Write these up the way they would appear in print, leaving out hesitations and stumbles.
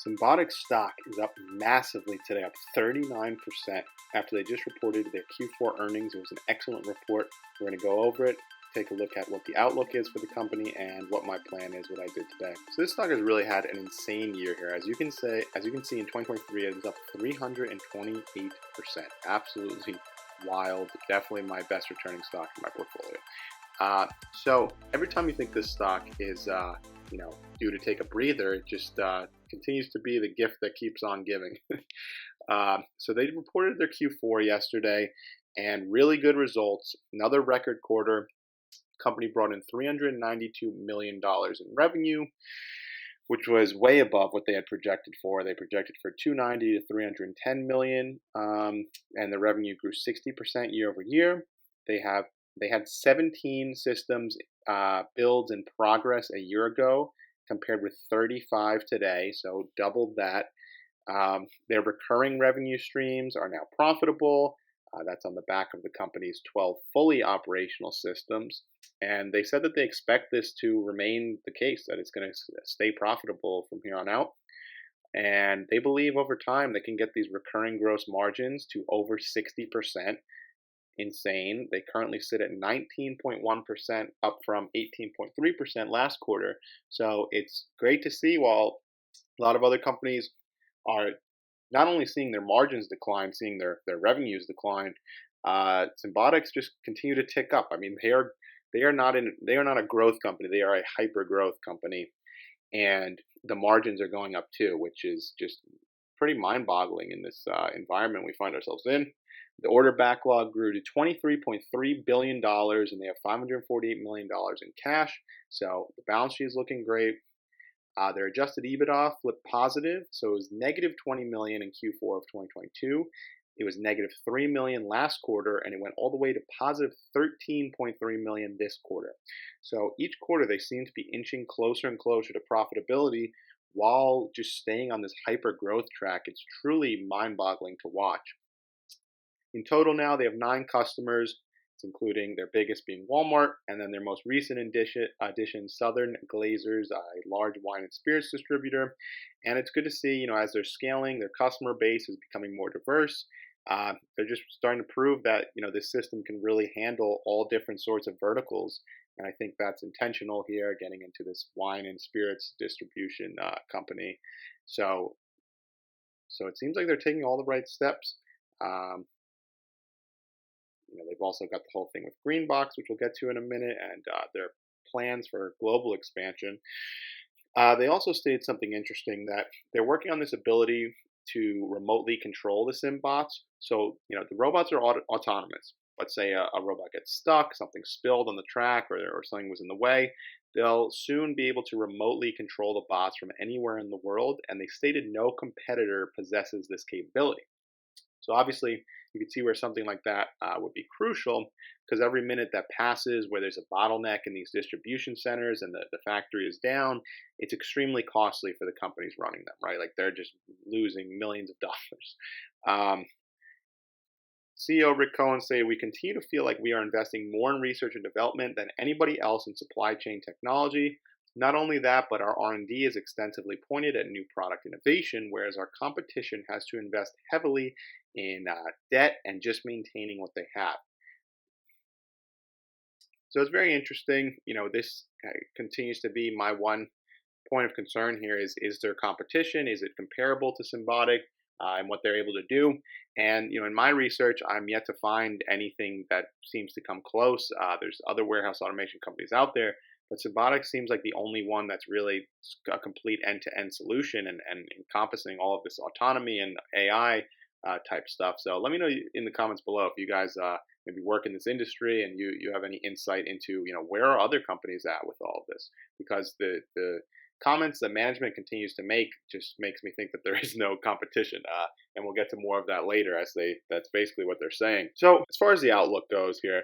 Symbotic stock is up massively today, up 39% after they just reported their Q4 earnings. It was an excellent report. We're going to go over it, take a look at what the outlook is for the company and what my plan is, what I did today. So this stock has really had an insane year here. As you can see in 2023, it is up 328%. Absolutely wild. Definitely my best returning stock in my portfolio. So every time you think this stock is due to take a breather, it just continues to be the gift that keeps on giving. So they reported their Q4 yesterday and really good results. Another record quarter. Company brought in $392 million in revenue, which was way above what they had projected for. They projected for $290 to $310 million, and the revenue grew 60% year over year. They had 17 systems builds in progress a year ago, compared with 35 today, so doubled that. Their recurring revenue streams are now profitable. That's on the back of the company's 12 fully operational systems. And they said that they expect this to remain the case, that it's going to stay profitable from here on out. And they believe over time they can get these recurring gross margins to over 60%. Insane. They currently sit at 19.1%, up from 18.3% last quarter. So it's great to see, while a lot of other companies are not only seeing their margins decline, seeing their revenues decline, Symbotics just continue to tick up. I mean, they are not a growth company. They are a hyper growth company, and the margins are going up too, which is just pretty mind boggling in this environment we find ourselves in. The order backlog grew to $23.3 billion, and they have $548 million in cash. So the balance sheet is looking great. Their adjusted EBITDA flipped positive, so it was negative $20 million in Q4 of 2022. It was negative $3 million last quarter, and it went all the way to positive $13.3 million this quarter. So each quarter they seem to be inching closer and closer to profitability while just staying on this hyper growth track. It's truly mind-boggling to watch. In total now, they have 9 customers. It's including their biggest being Walmart, and then their most recent addition, Southern Glazers, a large wine and spirits distributor. And it's good to see, as they're scaling, their customer base is becoming more diverse. They're just starting to prove that, this system can really handle all different sorts of verticals. And I think that's intentional here, getting into this wine and spirits distribution company. So it seems like they're taking all the right steps. They've also got the whole thing with Greenbox, which we'll get to in a minute, and their plans for global expansion. They also stated something interesting, that they're working on this ability to remotely control the SYM bots. So, the robots are autonomous. Let's say a robot gets stuck, something spilled on the track, or something was in the way. They'll soon be able to remotely control the bots from anywhere in the world, and they stated no competitor possesses this capability. So obviously, you can see where something like that would be crucial, because every minute that passes where there's a bottleneck in these distribution centers and the factory is down, it's extremely costly for the companies running them, right? Like, they're just losing millions of dollars. CEO Rick Cohen said, "We continue to feel like we are investing more in research and development than anybody else in supply chain technology. Not only that, but our R&D is extensively pointed at new product innovation, whereas our competition has to invest heavily in debt and just maintaining what they have." So it's very interesting. This continues to be my one point of concern here is their competition? Is it comparable to Symbotic and what they're able to do? And, in my research, I'm yet to find anything that seems to come close. There's other warehouse automation companies out there, but Symbotic seems like the only one that's really a complete end-to-end solution and encompassing all of this autonomy and AI type stuff. So let me know in the comments below if you guys maybe work in this industry and you have any insight into, where are other companies at with all of this? Because the comments that management continues to make just makes me think that there is no competition. And we'll get to more of that later, that's basically what they're saying. So as far as the outlook goes here,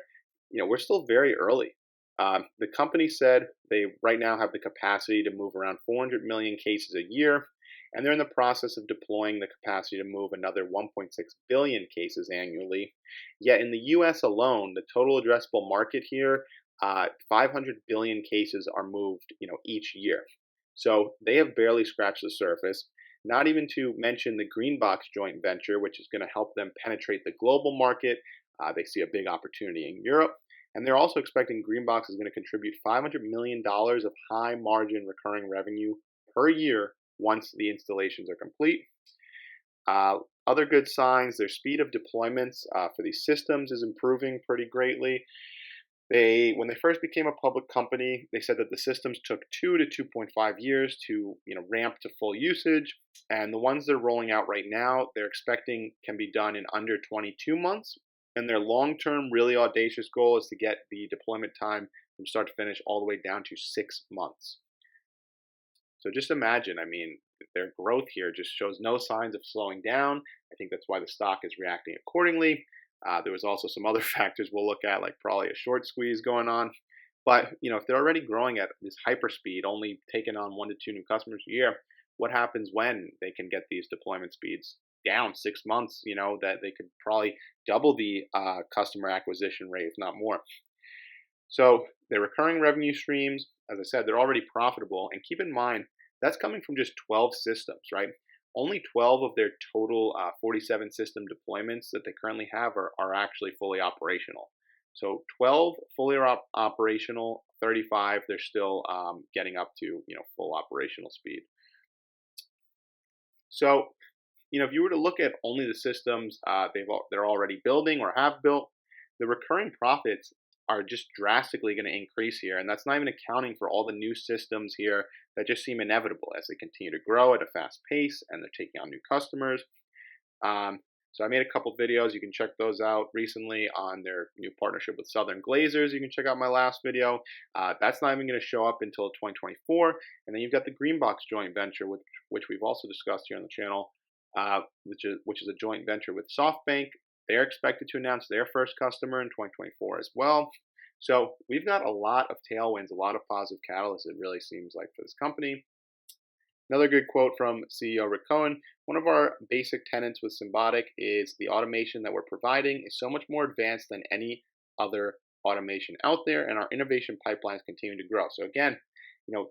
we're still very early. The company said they right now have the capacity to move around 400 million cases a year, and they're in the process of deploying the capacity to move another 1.6 billion cases annually. Yet in the US alone, the total addressable market here, 500 billion cases are moved, each year. So they have barely scratched the surface. not even to mention the Greenbox joint venture, which is going to help them penetrate the global market. They see a big opportunity in Europe. And they're also expecting Greenbox is going to contribute $500 million of high margin recurring revenue per year once the installations are complete. Other good signs, their speed of deployments for these systems is improving pretty greatly. When they first became a public company, they said that the systems took 2 to 2.5 years to ramp to full usage, and the ones they're rolling out right now, they're expecting can be done in under 22 months. And their long-term, really audacious goal is to get the deployment time from start to finish all the way down to 6 months. So just imagine, I mean, their growth here just shows no signs of slowing down. I think that's why the stock is reacting accordingly. There was also some other factors we'll look at, like probably a short squeeze going on. But if they're already growing at this hyper speed, only taking on 1 to 2 new customers a year, what happens when they can get these deployment speeds down 6 months? That they could probably double the customer acquisition rate, if not more. So their recurring revenue streams, as I said, they're already profitable. And keep in mind, that's coming from just 12 systems, right? Only 12 of their total 47 system deployments that they currently have are actually fully operational. So 12 fully operational, 35 they're still getting up to full operational speed. So if you were to look at only the systems they're already building or have built, the recurring profits are just drastically going to increase here. And that's not even accounting for all the new systems here that just seem inevitable as they continue to grow at a fast pace and they're taking on new customers. So I made a couple videos. You can check those out recently on their new partnership with Southern Glazers. You can check out my last video. That's not even going to show up until 2024. And then you've got the Greenbox joint venture, which we've also discussed here on the channel, which is a joint venture with SoftBank. They're expected to announce their first customer in 2024 as well. So we've got a lot of tailwinds, a lot of positive catalysts, it really seems like, for this company. Another good quote from CEO Rick Cohen: one of our basic tenets with Symbotic is the automation that we're providing is so much more advanced than any other automation out there, and our innovation pipelines continue to grow. So again,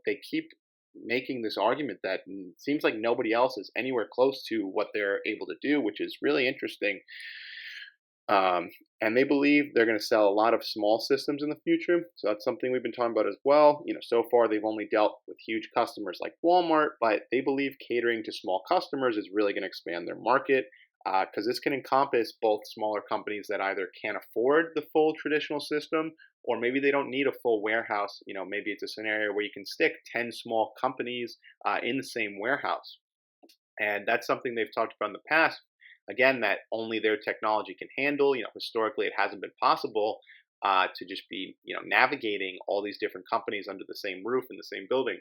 they keep making this argument that it seems like nobody else is anywhere close to what they're able to do, which is really interesting. And they believe they're going to sell a lot of small systems in the future. So that's something we've been talking about as well. So far they've only dealt with huge customers like Walmart, but they believe catering to small customers is really going to expand their market, because this can encompass both smaller companies that either can't afford the full traditional system, or maybe they don't need a full warehouse. Maybe it's a scenario where you can stick 10 small companies in the same warehouse. And that's something they've talked about in the past. Again, that only their technology can handle. Historically, it hasn't been possible to just be, navigating all these different companies under the same roof in the same building.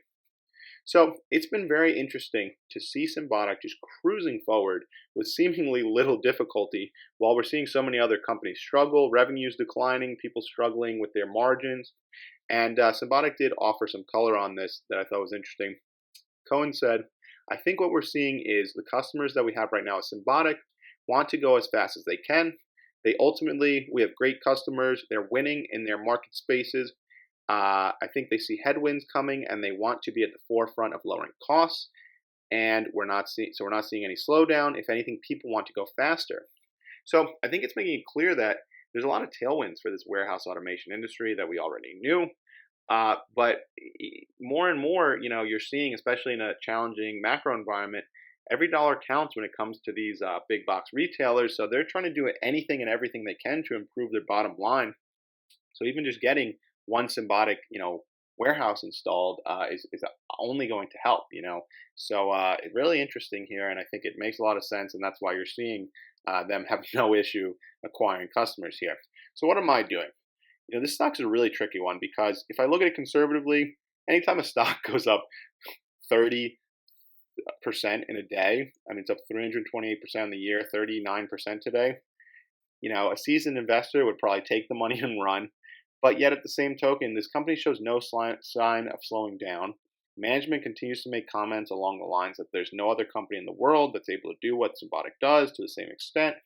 So it's been very interesting to see Symbotic just cruising forward with seemingly little difficulty, while we're seeing so many other companies struggle, revenues declining, people struggling with their margins. And Symbotic did offer some color on this that I thought was interesting. Cohen said, "I think what we're seeing is the customers that we have right now at Symbotic want to go as fast as they can. We have great customers. They're winning in their market spaces. I think they see headwinds coming and they want to be at the forefront of lowering costs. And we're not seeing any slowdown. If anything, people want to go faster." So I think it's making it clear that there's a lot of tailwinds for this warehouse automation industry that we already knew. But more and more, you're seeing, especially in a challenging macro environment, every dollar counts when it comes to these big box retailers. So they're trying to do anything and everything they can to improve their bottom line. So even just getting one Symbotic, warehouse installed is only going to help. So it's really interesting here, and I think it makes a lot of sense, and that's why you're seeing them have no issue acquiring customers here. So what am I doing? This stock's a really tricky one, because if I look at it conservatively, anytime a stock goes up 30% in a day, I mean, it's up 328% in the year, 39% today. A seasoned investor would probably take the money and run. But yet at the same token, this company shows no sign of slowing down. Management continues to make comments along the lines that there's no other company in the world that's able to do what Symbotic does to the same extent.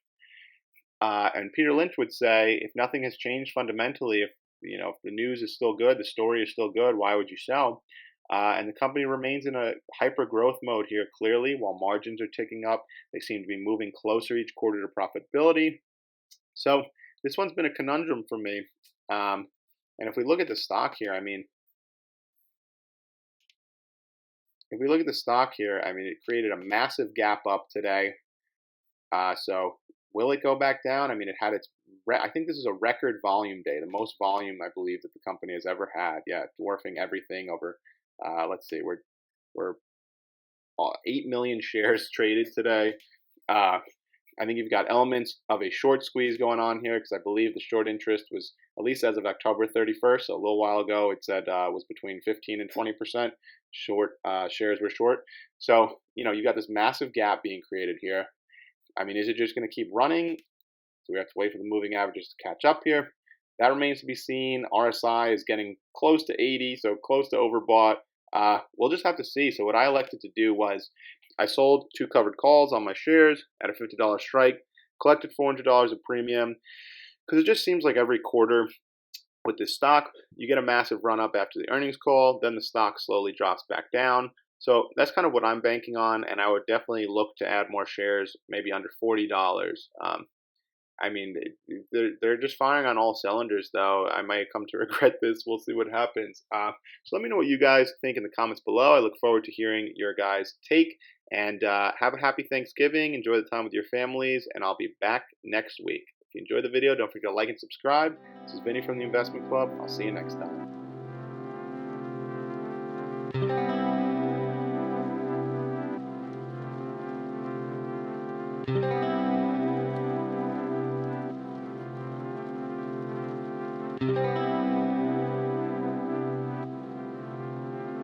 And Peter Lynch would say, if nothing has changed fundamentally, if the news is still good, the story is still good, why would you sell? And the company remains in a hyper growth mode here, clearly, while margins are ticking up. They seem to be moving closer each quarter to profitability. So this one's been a conundrum for me. And if we look at the stock here, I mean, if we look at the stock here, I mean, it created a massive gap up today. So will it go back down? I mean, it had its, I think this is a record volume day, the most volume I believe that the company has ever had. Yeah, dwarfing everything over. Let's see, we're 8 million shares traded today. I think you've got elements of a short squeeze going on here because I believe the short interest was, at least as of October 31st, so a little while ago, it said was between 15 and 20% short shares were short. So, you got this massive gap being created here. I mean, is it just going to keep running? So we have to wait for the moving averages to catch up here. That remains to be seen. RSI is getting close to 80, so close to overbought. We'll just have to see. So what I elected to do was I sold 2 covered calls on my shares at a $50 strike, collected $400 of premium, because it just seems like every quarter with this stock, you get a massive run up after the earnings call, then the stock slowly drops back down. So that's kind of what I'm banking on, and I would definitely look to add more shares, maybe under $40. I mean, they're just firing on all cylinders, though. I might come to regret this. We'll see what happens. So let me know what you guys think in the comments below. I look forward to hearing your guys' take. And have a happy Thanksgiving. Enjoy the time with your families, and I'll be back next week. If you enjoyed the video, don't forget to like and subscribe. This is Vinny from the Investment Club. I'll see you next time.